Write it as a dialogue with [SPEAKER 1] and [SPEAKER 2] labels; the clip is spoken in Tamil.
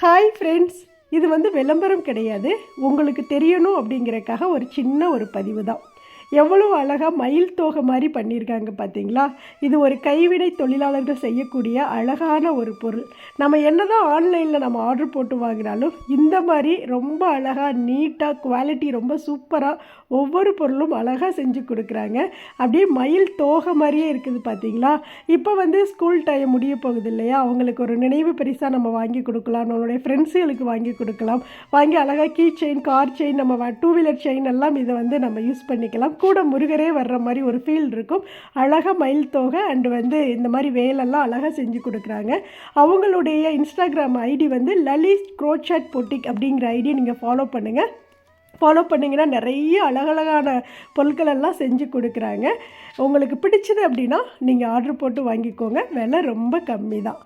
[SPEAKER 1] ஹாய் ஃப்ரெண்ட்ஸ், இது விளம்பரம் கிடையாது. உங்களுக்கு தெரியணும் அப்படிங்கிறக்காக ஒரு சின்ன ஒரு பதிவு தான். எவ்வளோ அழகாக மயில் தோகை மாதிரி பண்ணியிருக்காங்க பார்த்தீங்களா? இது ஒரு கைவினை தொழிலாளர்கள் செய்யக்கூடிய அழகான ஒரு பொருள். நம்ம என்ன தான் ஆன்லைனில் நம்ம ஆர்டர் போட்டு வாங்கினாலும் இந்த மாதிரி ரொம்ப அழகாக நீட்டாக குவாலிட்டி ரொம்ப சூப்பராக ஒவ்வொரு பொருளும் அழகாக செஞ்சு கொடுக்குறாங்க. அப்படியே மயில் தோகை மாதிரியே இருக்குது பார்த்தீங்களா? இப்போ ஸ்கூல் டைம் முடிய போகுது இல்லையா? அவங்களுக்கு ஒரு நினைவு பரிசாக நம்ம வாங்கி கொடுக்கலாம். நம்மளுடைய ஃப்ரெண்ட்ஸுகளுக்கு வாங்கி கொடுக்கலாம். வாங்கி அழகாக கீ செயின், கார் செயின், நம்ம டூ வீலர் செயின் எல்லாம் இதை நம்ம யூஸ் பண்ணிக்கலாம். கூட முருகரே வர்ற மாதிரி ஒரு ஃபீல் இருக்கும். அழகாக மயில் தோகை அண்டு இந்த மாதிரி வேலெல்லாம் அழகாக செஞ்சு கொடுக்குறாங்க. அவங்களுடைய Instagram ID Lalit crochet boutique அப்படிங்கிற ஐடியை நீங்கள் ஃபாலோ பண்ணிங்கன்னா நிறைய அழகழகான பொருட்கள் எல்லாம் செஞ்சு கொடுக்குறாங்க. உங்களுக்கு பிடிச்சது அப்படின்னா நீங்கள் ஆர்டர் போட்டு வாங்கிக்கோங்க. விலை ரொம்ப கம்மி தான்.